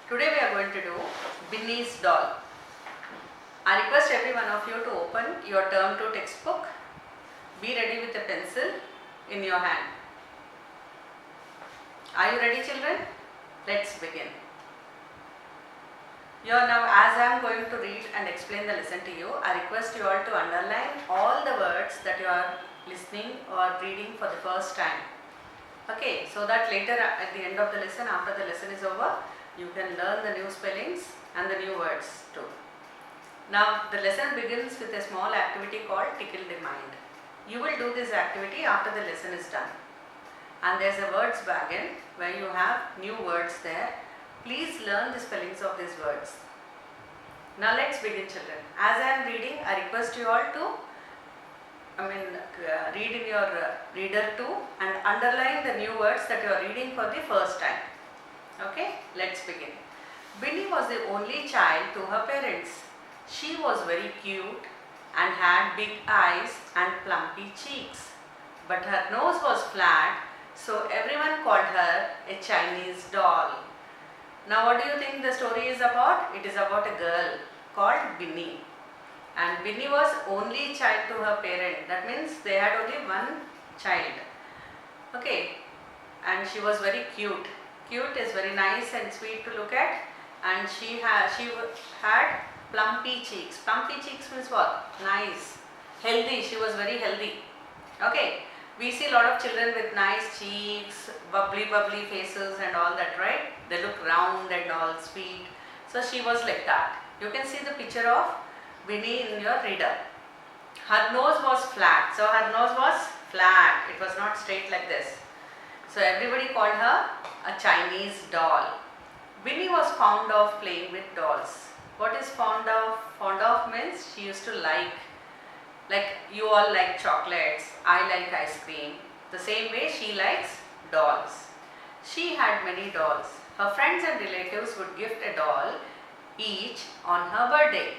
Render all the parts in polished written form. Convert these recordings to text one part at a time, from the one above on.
Today we are going to do Binny's doll. I request every one of you to open your term 2 textbook. Be ready with a pencil in your hand. Are you ready, children? Let's begin. Now, as I am going to read and explain the lesson to you, I request you all to underline all the words that you are listening or reading for the first time. Okay, so that later at the end of the lesson, after the lesson is over, you can learn the new spellings and the new words too. Now, the lesson begins with a small activity called Tickle the Mind. You will do this activity after the lesson is done. And there is a words wagon where you have new words there. Please learn the spellings of these words. Now let's begin, children. As I am reading, I request you all to read in your reader too and underline the new words that you are reading for the first time. Okay, let's begin. Binny was the only child to her parents. She was very cute and had big eyes and plumpy cheeks. But her nose was flat, so everyone called her a Chinese doll. Now what do you think the story is about? It is about a girl called Binny. And Binny was only child to her parent. That means they had only one child. Okay. And she was very cute. Cute is very nice and sweet to look at. And she had plumpy cheeks. Plumpy cheeks means what? Nice. Healthy. She was very healthy. Okay. We see a lot of children with nice cheeks, bubbly faces and all that, right? They look round and all sweet. So she was like that. You can see the picture of Binny in your reader. Her nose was flat. So her nose was flat. It was not straight like this. So everybody called her a Chinese doll. Binny was fond of playing with dolls. What is fond of? Fond of means she used to like you all like chocolates, I like ice cream. The same way she likes dolls. She had many dolls. Her friends and relatives would gift a doll each on her birthday.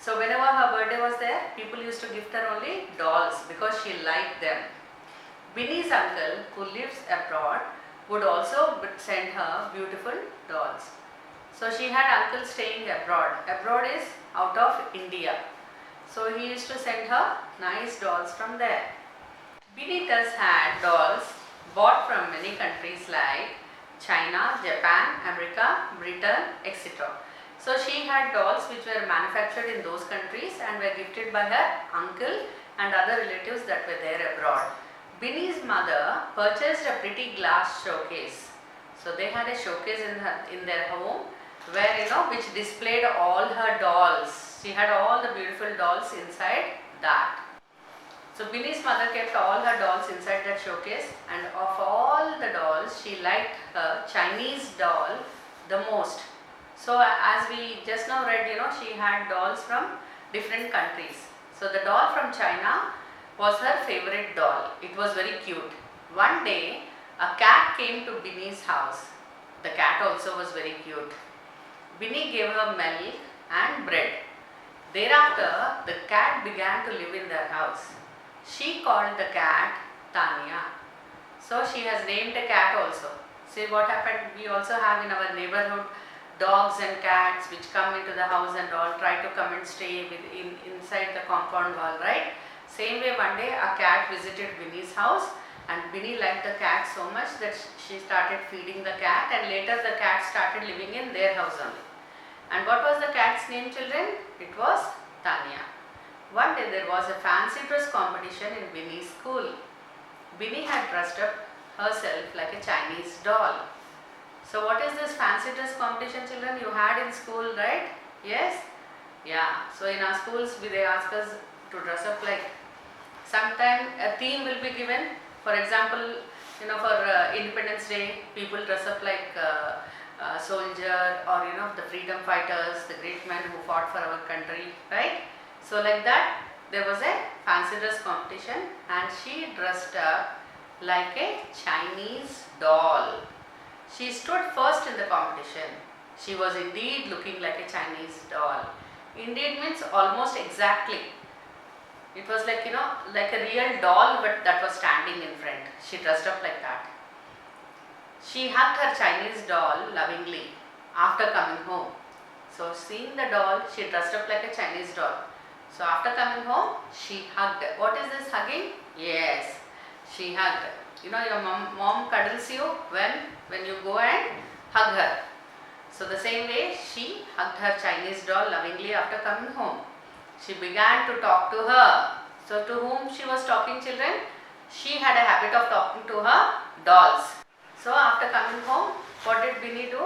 So whenever her birthday was there, people used to gift her only dolls because she liked them. Binny's uncle, who lives abroad, would also send her beautiful dolls. So she had uncle staying abroad. Abroad is out of India. So he used to send her nice dolls from there. Binny thus had dolls bought from many countries like China, Japan, America, Britain, etc. So she had dolls which were manufactured in those countries and were gifted by her uncle and other relatives that were there abroad. Binny's mother purchased a pretty glass showcase. So they had a showcase in their home where which displayed all her dolls. She had all the beautiful dolls inside that. So Binny's mother kept all her dolls inside that showcase, and of all the dolls she liked her Chinese doll the most. So as we just now read, she had dolls from different countries. So the doll from China was her favorite doll. It was very cute. One day a cat came to Binny's house. The cat also was very cute. Binny gave her milk and bread. Thereafter, the cat began to live in their house. She called the cat Tanya. So she has named a cat also. See what happened? We also have in our neighborhood dogs and cats which come into the house and all try to come and stay inside the compound wall, right? Same way one day a cat visited Binny's house and Binny liked the cat so much that she started feeding the cat, and later the cat started living in their house only. And what was the cat's name, children? It was Tanya. One day there was a fancy dress competition in Binny's school. Binny had dressed up herself like a Chinese doll. So what is this fancy dress competition, children? You had in school, right? Yes? Yeah. So in our schools they ask us to dress up like, sometime a theme will be given. For example, for Independence Day, people dress up like soldier or the freedom fighters, the great men who fought for our country, right? So like that there was a fancy dress competition and she dressed up like a Chinese doll. She stood first in the competition. She was indeed looking like a Chinese doll. Indeed means almost exactly. It was like like a real doll but that was standing in front. She dressed up like that. She hugged her Chinese doll lovingly. after coming home. So seeing the doll, she dressed up like a Chinese doll. So after coming home, she hugged. What is this hugging? Yes, she hugged. You know, your mom cuddles you when you go and hug her. So the same way, she hugged her Chinese doll lovingly after coming home. She began to talk to her. So to whom she was talking, children? She had a habit of talking to her dolls. So after coming home, what did Binny do?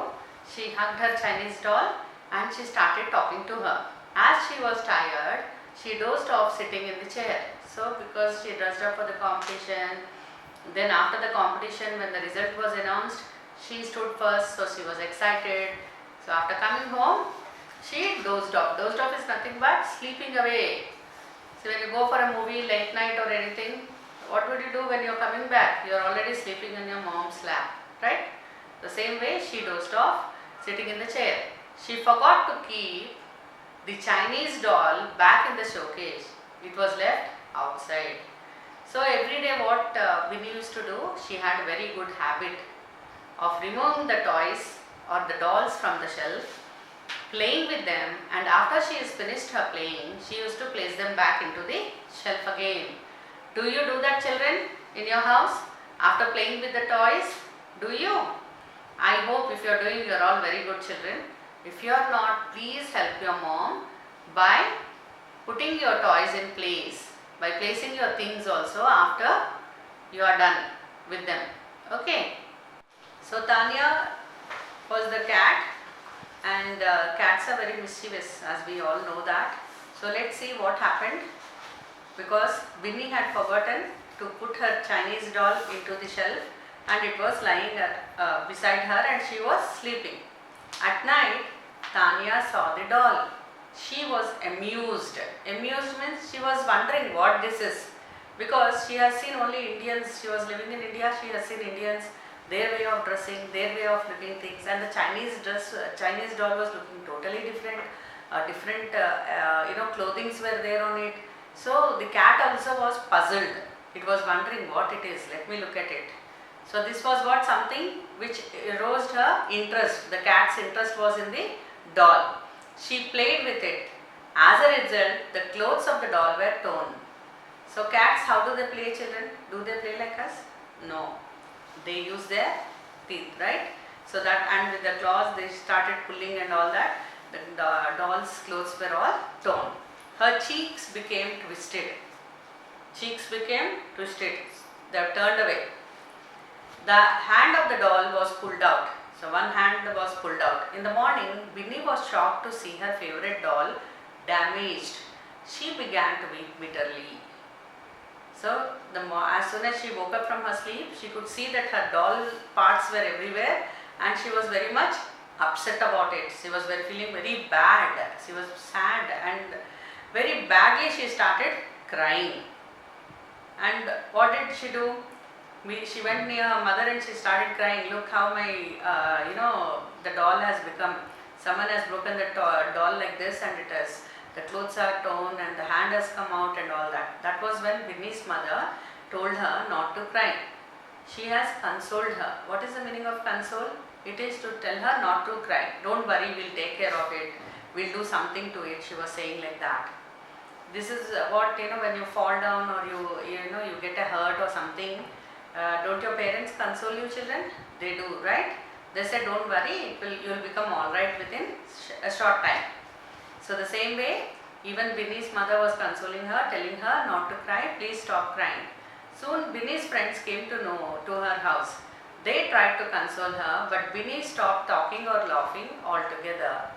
She hugged her Chinese doll and she started talking to her. As she was tired, she dozed off sitting in the chair. So because she dressed up for the competition, then after the competition when the result was announced, she stood first, so she was excited. So after coming home, she dozed off. Dozed off is nothing but sleeping away. So when you go for a movie late night or anything, what would you do when you are coming back? You are already sleeping in your mom's lap, right? The same way she dozed off sitting in the chair. She forgot to keep the Chinese doll back in the showcase. It was left outside. So every day what Winnie used to do, she had a very good habit of removing the toys or the dolls from the shelf, playing with them, and after she is finished her playing, she used to place them back into the shelf again. Do you do that, children, in your house? After playing with the toys? Do you? I hope if you are doing, you are all very good children. If you are not, please help your mom by putting your toys in place, by placing your things also after you are done with them. Okay. So Tanya was the cat, and cats are very mischievous, as we all know that. So let's see what happened. Because Binny had forgotten to put her Chinese doll into the shelf, and it was lying beside her and she was sleeping. At night, Tanya saw the doll. She was amused. Amused means she was wondering what this is, because she has seen only Indians. She was living in India, she has seen Indians, their way of dressing, their way of looking things, and the Chinese doll was looking totally different. Different clothings were there on it. So the cat also was puzzled. It was wondering what it is. Let me look at it. So this was what something which aroused her interest. The cat's interest was in the doll. She played with it. As a result, the clothes of the doll were torn. So cats, how do they play, children? Do they play like us? No. They use their teeth, right? So that, and with the claws they started pulling and all that. The doll's clothes were all torn. Her cheeks became twisted. Cheeks became twisted. They were turned away. The hand of the doll was pulled out. So one hand was pulled out. In the morning, Binny was shocked to see her favorite doll damaged. She began to weep bitterly. So as soon as she woke up from her sleep, she could see that her doll parts were everywhere, and she was very much upset about it. She was feeling very bad. She was sad, and very badly she started crying. And what did she do? She went near her mother and she started crying. Look how my, the doll has become. Someone has broken the doll like this, and the clothes are torn and the hand has come out and all that. That was when Binny's mother told her not to cry. She has consoled her. What is the meaning of console? It is to tell her not to cry. Don't worry, we'll take care of it. We'll do something to it. She was saying like that. This is what, when you fall down or you get a hurt or something, don't your parents console you, children? They do, right? They say don't worry, you'll become alright within a short time. So the same way, even Binny's mother was consoling her, telling her not to cry, please stop crying. Soon Binny's friends came to her house. They tried to console her, but Binny stopped talking or laughing altogether.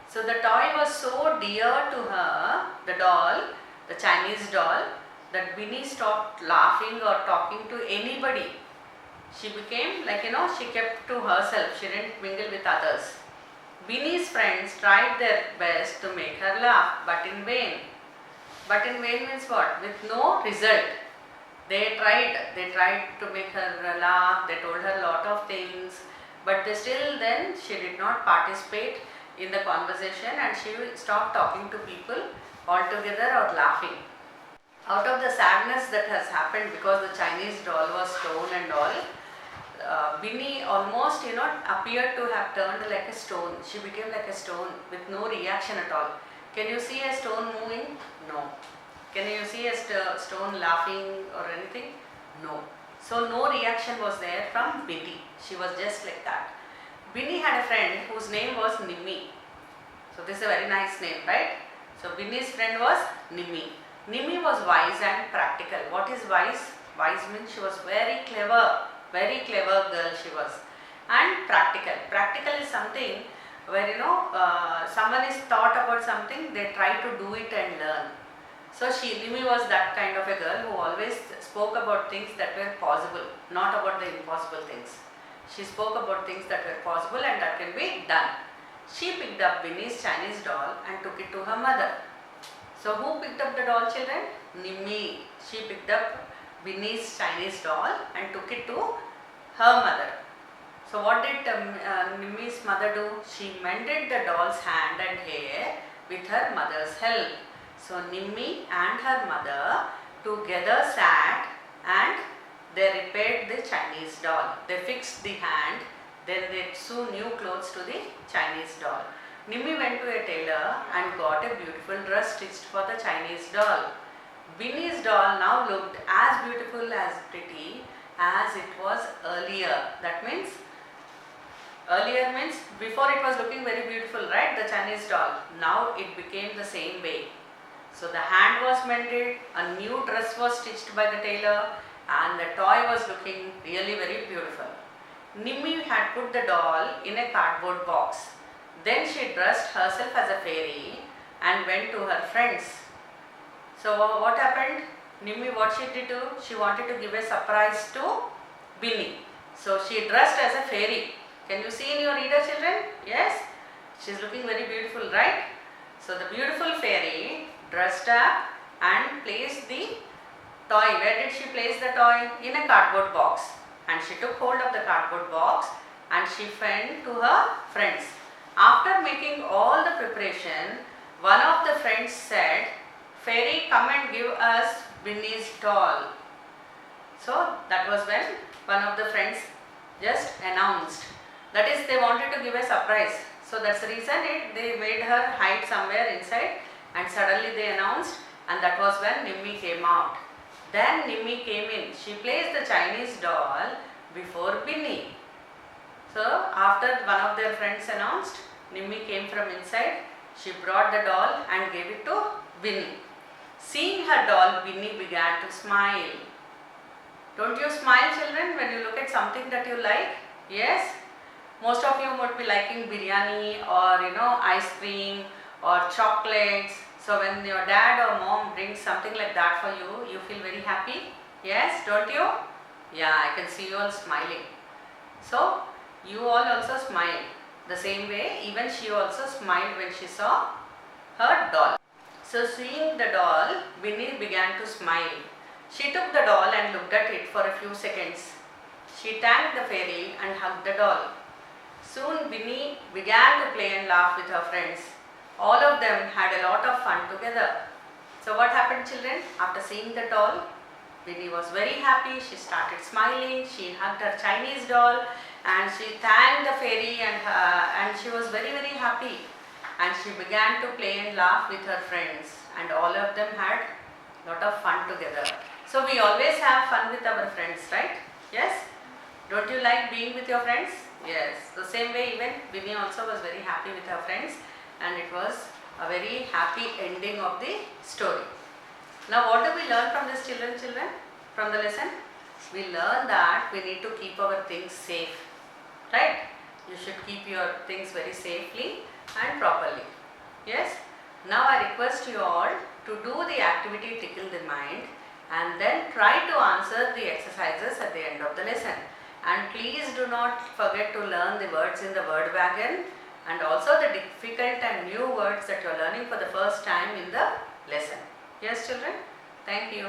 So the toy was so dear to her, the doll, the Chinese doll, that Binny stopped laughing or talking to anybody. She became she kept to herself. She didn't mingle with others. Binny's friends tried their best to make her laugh, but in vain. But in vain means what? With no result. They tried to make her laugh, they told her a lot of things, but she did not participate in the conversation, and she stopped talking to people altogether or laughing. Out of the sadness that has happened because the Chinese doll was torn and all, Binny almost, appeared to have turned like a stone. She became like a stone with no reaction at all. Can you see a stone moving? No. Can you see a stone laughing or anything? No. So no reaction was there from Binny. She was just like that. Binny had a friend whose name was Nimmi. So this is a very nice name, right? So Binny's friend was Nimmi. Nimmi was wise and practical. What is wise? Wise means she was very clever girl she was. And practical. Practical is something where someone is thought about something, they try to do it and learn. So Nimmi was that kind of a girl who always spoke about things that were possible, not about the impossible things. She spoke about things that were possible and that can be done. She picked up Binny's Chinese doll and took it to her mother. So who picked up the doll, children? Nimmi. She picked up Binny's Chinese doll and took it to her mother. So what did Nimmi's mother do? She mended the doll's hand and hair with her mother's help. So Nimmi and her mother together sat and they repaired the Chinese doll. They fixed the hand, then they sewed new clothes to the Chinese doll. Nimmi went to a tailor and got a beautiful dress stitched for the Chinese doll. Binny's doll now looked as beautiful, as pretty as it was earlier. That means, earlier means before it was looking very beautiful, right? The Chinese doll. Now it became the same way. So the hand was mended, a new dress was stitched by the tailor, and the toy was looking really very beautiful. Nimmi had put the doll in a cardboard box. Then she dressed herself as a fairy and went to her friends. So what happened? Nimmi, what she did do? She wanted to give a surprise to Binny. So she dressed as a fairy. Can you see in your reader, children? Yes? She's looking very beautiful, right? So the beautiful fairy dressed up and placed the toy. Where did she place the toy? In a cardboard box. And she took hold of the cardboard box and she went to her friends. After making all the preparation, one of the friends said, "Fairy, come and give us Binny's doll." So that was when one of the friends just announced. That is, they wanted to give a surprise. So that's the reason they made her hide somewhere inside, and suddenly they announced, and that was when Nimmi came out. Then Nimmi came in. She placed the Chinese doll before Binny. So after one of their friends announced, Nimmi came from inside. She brought the doll and gave it to Binny. Seeing her doll, Binny began to smile. Don't you smile, children, when you look at something that you like? Yes? Most of you would be liking biryani or ice cream or chocolates. So when your dad or mom brings something like that for you, you feel very happy? Yes, don't you? Yeah, I can see you all smiling. So you all also smile. The same way, even she also smiled when she saw her doll. So seeing the doll, Binny began to smile. She took the doll and looked at it for a few seconds. She thanked the fairy and hugged the doll. Soon Binny began to play and laugh with her friends. All of them had a lot of fun together. So what happened, children? After seeing the doll, Binny was very happy. She started smiling. She hugged her Chinese doll and she thanked the fairy and she was very happy. And she began to play and laugh with her friends, and all of them had a lot of fun together. So we always have fun with our friends, right? Yes? Don't you like being with your friends? Yes. The same way even Binny also was very happy with her friends, and it was a very happy ending of the story. Now what do we learn from this, children? From the lesson? We learn that we need to keep our things safe, right? You should keep your things very safely and properly. Yes? Now I request you all to do the activity Tickle the Mind and then try to answer the exercises at the end of the lesson. And please do not forget to learn the words in the word wagon and also the difficult and new words that you are learning for the first time in the lesson. Yes, children? Thank you.